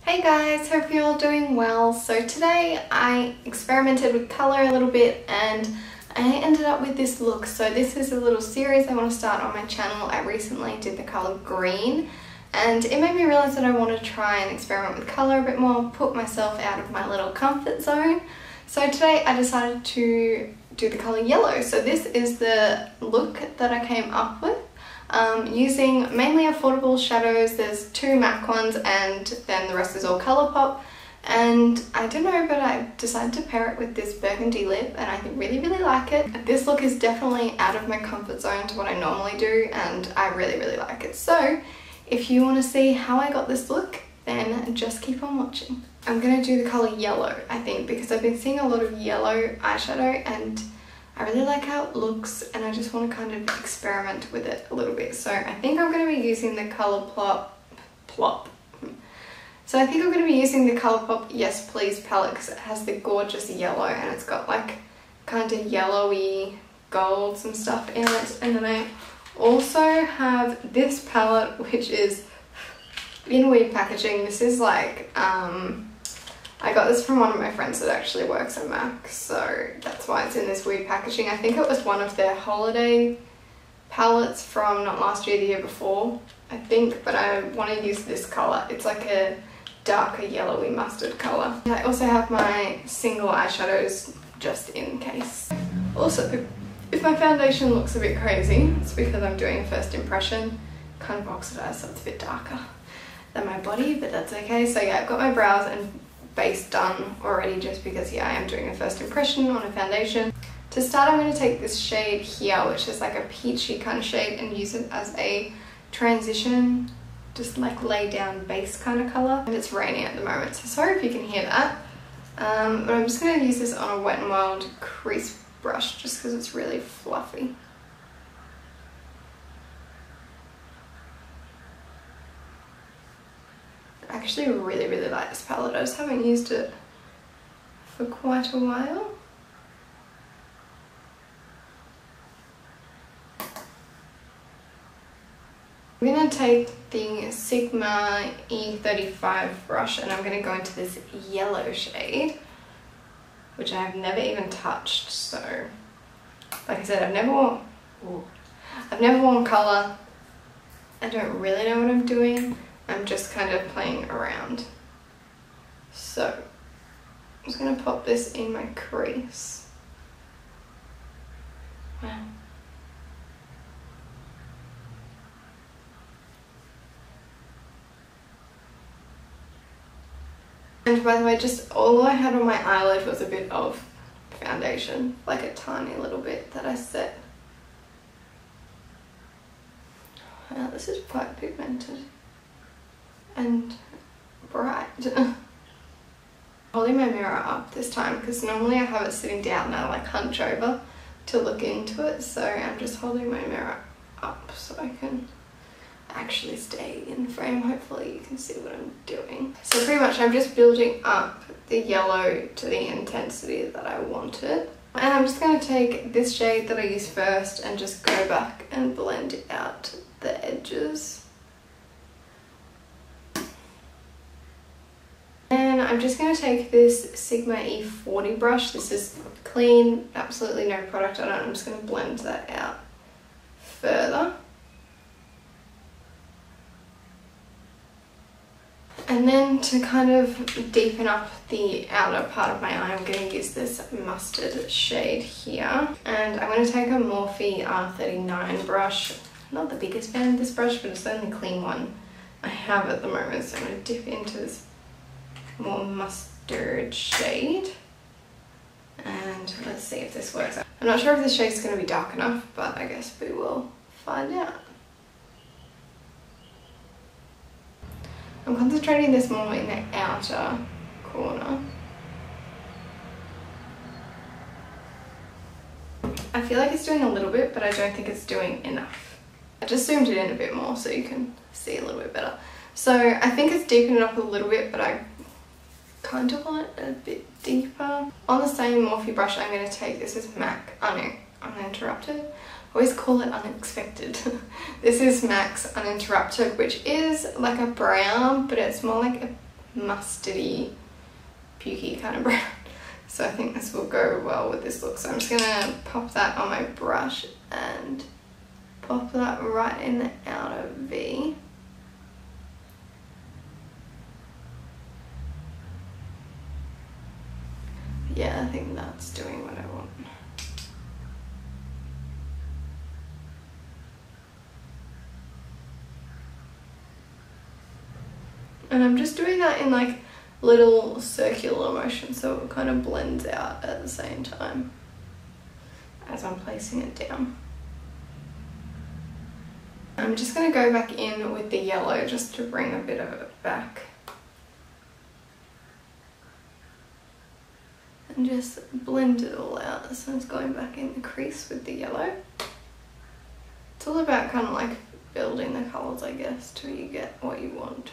Hey guys, hope you're all doing well. So today I experimented with colour a little bit and I ended up with this look. So this is a little series I want to start on my channel. I recently did the colour green and it made me realise that I want to try and experiment with colour a bit more, put myself out of my little comfort zone. So today I decided to do the colour yellow. So this is the look that I came up with. Using mainly affordable shadows. There's two MAC ones and then the rest is all Colourpop, and I don't know, but I decided to pair it with this burgundy lip and I really like it. This look is definitely out of my comfort zone to what I normally do and I really like it. So if you want to see how I got this look, then just keep on watching. I'm going to do the colour yellow, I think, because I've been seeing a lot of yellow eyeshadow and I really like how it looks and I just want to kind of experiment with it a little bit. So I think I'm going to be using the Colourpop Yes Please palette because it has the gorgeous yellow and it's got like kind of yellowy golds and stuff in it. And then I also have this palette which is in weird packaging. This is like I got this from one of my friends that actually works at MAC, so that's why it's in this weird packaging. I think it was one of their holiday palettes from not last year, the year before, I think, but I want to use this colour. It's like a darker yellowy mustard colour. I also have my single eyeshadows just in case. Also, if my foundation looks a bit crazy, it's because I'm doing a first impression, kind of oxidized, so it's a bit darker than my body, but that's okay. So yeah, I've got my brows and base done already just because yeah, I am doing a first impression on a foundation. To start, I'm going to take this shade here, which is like a peachy kind of shade, and use it as a transition, just like lay down base kind of colour. And it's raining at the moment, so sorry if you can hear that. But I'm just going to use this on a Wet n Wild crease brush just because it's really fluffy. I actually really like this palette. I just haven't used it for quite a while. I'm going to take the Sigma E35 brush and I'm going to go into this yellow shade, which I have never even touched. So, like I said, I've never worn colour. I don't really know what I'm doing. I'm just kind of playing around. So I'm just going to pop this in my crease. Wow. And by the way, just all I had on my eyelid was a bit of foundation, like a tiny little bit that I set. Wow, this is quite pigmented and bright. Holding my mirror up this time because normally I have it sitting down and I like hunch over to look into it, so I'm just holding my mirror up so I can actually stay in frame. Hopefully you can see what I'm doing. So pretty much I'm just building up the yellow to the intensity that I wanted, and I'm just going to take this shade that I used first and just go back and blend out the edges. And I'm just going to take this Sigma E40 brush. This is clean, absolutely no product on it. I'm just going to blend that out further. And then to kind of deepen up the outer part of my eye, I'm going to use this mustard shade here. And I'm going to take a Morphe R39 brush. I'm not the biggest fan of this brush, but it's the only clean one I have at the moment. So I'm going to dip into this more mustard shade and let's see if this works. I'm not sure if this shade's going to be dark enough, but I guess we will find out. I'm concentrating this more in the outer corner. I feel like it's doing a little bit, but I don't think it's doing enough. I just zoomed it in a bit more so you can see a little bit better. So I think it's deepened it up a little bit, but I kind of want it a bit deeper. On the same Morphe brush, I'm going to take, this is MAC Uninterrupted. I always call it Unexpected. This is MAC's Uninterrupted, which is like a brown, but it's more like a mustardy, pukey kind of brown. So I think this will go well with this look. So I'm just gonna pop that on my brush and pop that right in the outer V. Yeah, I think that's doing what I want. And I'm just doing that in like little circular motion so it kind of blends out at the same time as I'm placing it down. I'm just going to go back in with the yellow just to bring a bit of it back. And just blend it all out. So it's going back in the crease with the yellow. It's all about kind of like building the colours, I guess, till you get what you want.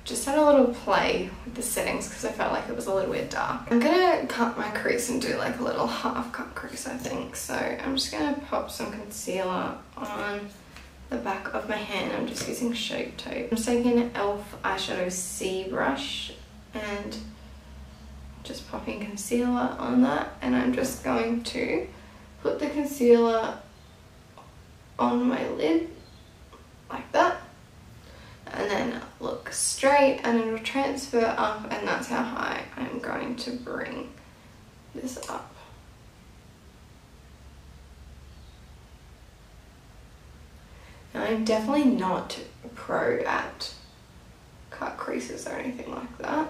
Just had a little play with the settings because I felt like it was a little bit dark. I'm gonna cut my crease and do like a little half cut crease, I think. So I'm just gonna pop some concealer on the back of my hand. I'm just using Shape Tape. I'm just taking an e.l.f. eyeshadow C brush and just popping concealer on that. And I'm just going to put the concealer on my lid like that. And then look straight and it'll transfer up, and that's how high I'm going to bring this up. Now I'm definitely not pro at cut creases or anything like that.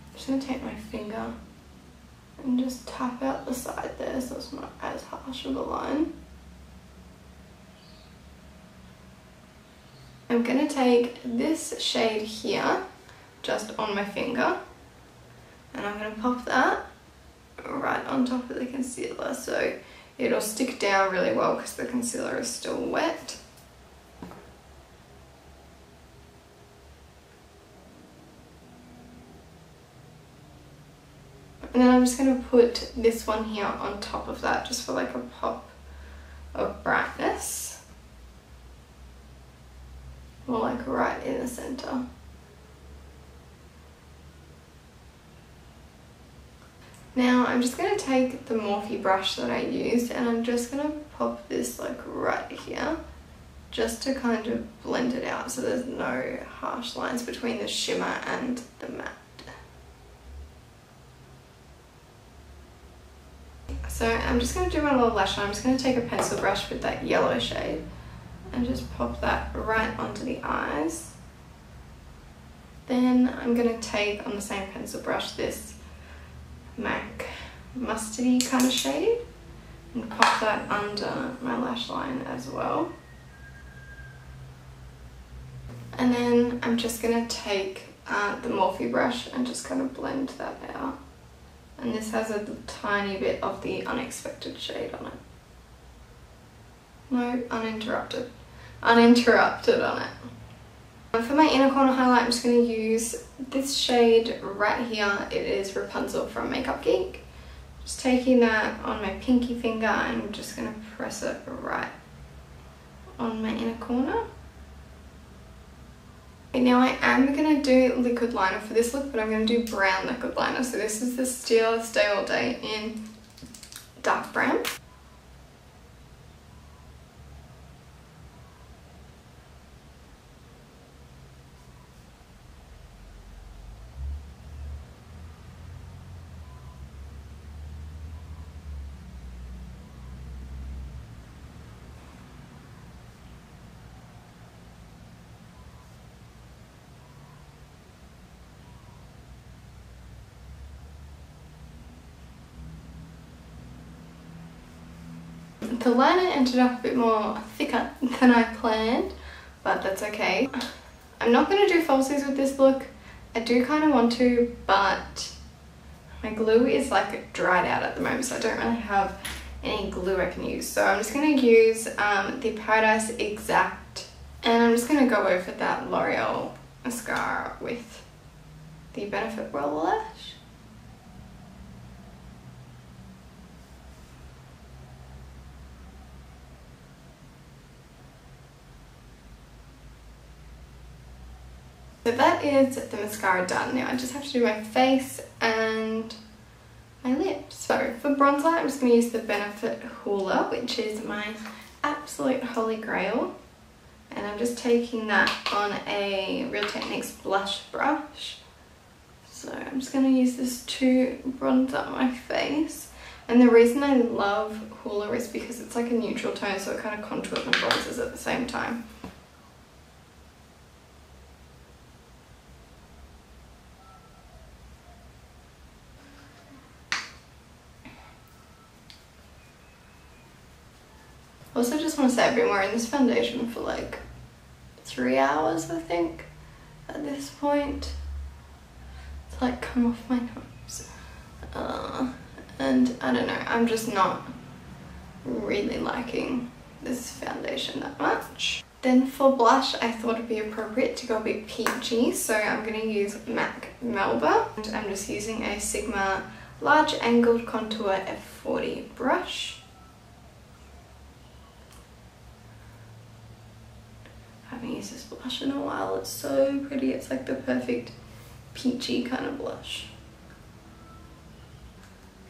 I'm just going to take my finger and just tap out the side there so it's not as harsh of a line. I'm going to take this shade here just on my finger and I'm going to pop that right on top of the concealer so it'll stick down really well because the concealer is still wet. And then I'm just going to put this one here on top of that just for like a pop of brightness. Or like right in the center. Now I'm just going to take the Morphe brush that I used and I'm just going to pop this like right here just to kind of blend it out so there's no harsh lines between the shimmer and the matte. So I'm just going to do my little lash line. I'm just going to take a pencil brush with that yellow shade and just pop that right onto the eyes. Then I'm going to take on the same pencil brush this MAC mustardy kind of shade and pop that under my lash line as well. And then I'm just going to take the Morphe brush and just kind of blend that out. And this has a tiny bit of the Unexpected shade on it. No, Uninterrupted. Uninterrupted on it. And for my inner corner highlight, I'm just going to use this shade right here. It is Rapunzel from Makeup Geek. Just taking that on my pinky finger and I'm just going to press it right on my inner corner. Now I am going to do liquid liner for this look, but I'm going to do brown liquid liner. So this is the Stila Stay All Day in dark brown. The liner ended up a bit more thicker than I planned, but that's okay. I'm not going to do falsies with this look. I do kind of want to, but my glue is like dried out at the moment, so I don't really have any glue I can use. So I'm just going to use the Paradise Exact, and I'm just going to go over that L'Oreal mascara with the Benefit Roller Lash. So that is the mascara done. Now I just have to do my face and my lips. So for bronzer, I'm just going to use the Benefit Hoola, which is my absolute holy grail. And I'm just taking that on a Real Techniques blush brush. So I'm just going to use this to bronze up my face. And the reason I love Hoola is because it's like a neutral tone, so it kind of contours and bronzes at the same time. Also just want to say I've been wearing this foundation for like 3 hours, I think, at this point. It's like come off my nose. And I don't know, I'm just not really liking this foundation that much. Then for blush, I thought it'd be appropriate to go a bit peachy, so I'm going to use MAC Melba. And I'm just using a Sigma Large Angled Contour F40 brush. I haven't used this blush in a while. It's so pretty. It's like the perfect peachy kind of blush.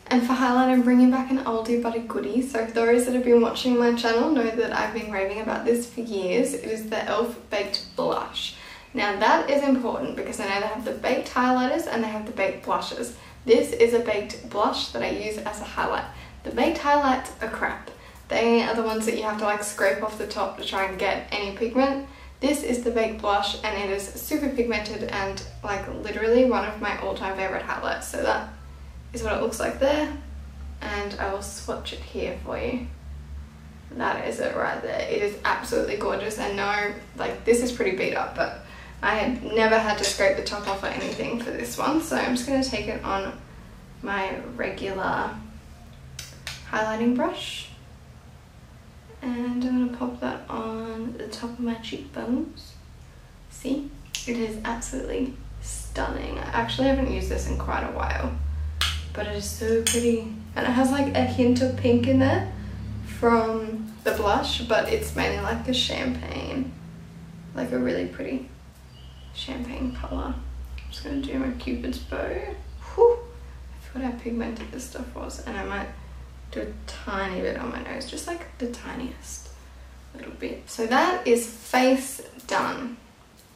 And for highlight, I'm bringing back an oldie but a goodie. So those that have been watching my channel know that I've been raving about this for years. It is the e.l.f. Baked Blush. Now that is important because I know they have the baked highlighters and they have the baked blushes. This is a baked blush that I use as a highlight. The baked highlights are crap. They are the ones that you have to like scrape off the top to try and get any pigment. This is the baked blush and it is super pigmented and like literally one of my all-time favorite highlights. So that is what it looks like there, and I will swatch it here for you. That is it right there. It is absolutely gorgeous. I know like this is pretty beat up, but I had never had to scrape the top off or anything for this one, so I'm just going to take it on my regular highlighting brush and I'm going to pop that on the top of my cheekbones. See, it is absolutely stunning. I actually haven't used this in quite a while, but it is so pretty, and it has like a hint of pink in there from the blush, but it's mainly like a champagne, like a really pretty champagne colour. I'm just going to do my Cupid's bow. Whew, I forgot how pigmented this stuff was, and I might do a tiny bit on my nose, just like the tiniest little bit. So that is face done.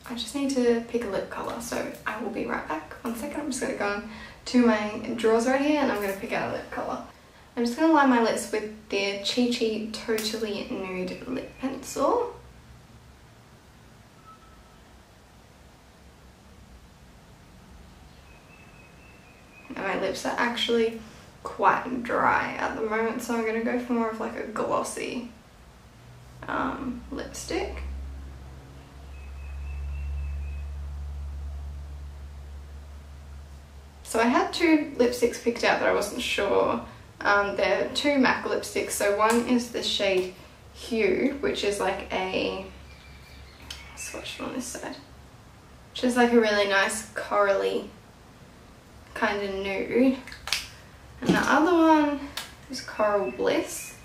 I just need to pick a lip colour, so I will be right back. 1 second, I'm just going to go on to my drawers right here and I'm going to pick out a lip colour. I'm just going to line my lips with the Chi Chi Totally Nude Lip Pencil. And my lips are actually quite dry at the moment, so I'm going to go for more of like a glossy lipstick. So I had two lipsticks picked out that I wasn't sure. They're two MAC lipsticks. So one is the shade Hue, which is like a, I'll swatch it on this side, which is like a really nice corally kind of nude. And the other one is Coral Bliss,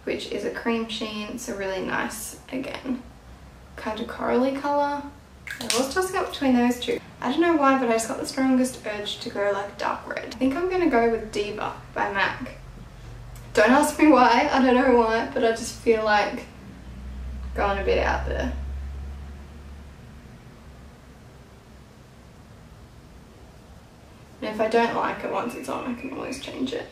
which is a cream sheen. It's a really nice, again, kind of corally colour. I was tossing up between those two. I don't know why, but I just got the strongest urge to go like dark red. I think I'm going to go with Diva by MAC. Don't ask me why, I don't know why, but I just feel like going a bit out there. And if I don't like it once it's on, I can always change it.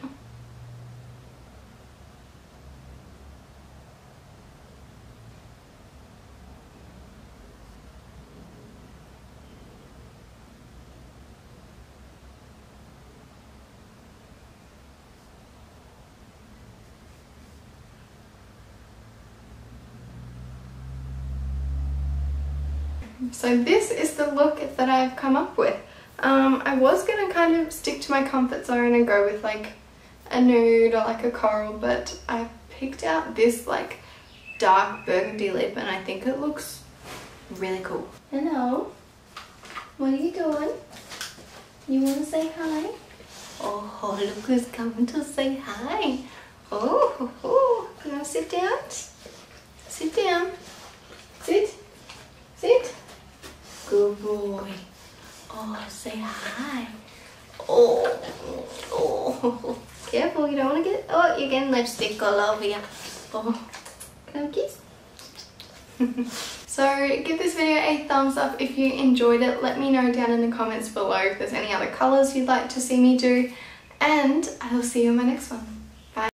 So this is the look that I've come up with. I was going to kind of stick to my comfort zone and go with like a nude or like a coral, but I picked out this like dark burgundy lip and I think it looks really cool. Hello, what are you doing? You want to say hi? Oh, look who's coming to say hi. Oh, you want to sit down? Sit down. Sit. Sit. Good boy. boy. Oh, say hi. Oh. Careful, you don't want to get, oh, you're getting lipstick all over you. Oh, can I have a kiss? So give this video a thumbs up if you enjoyed it. Let me know down in the comments below if there's any other colours you'd like to see me do. And I will see you in my next one.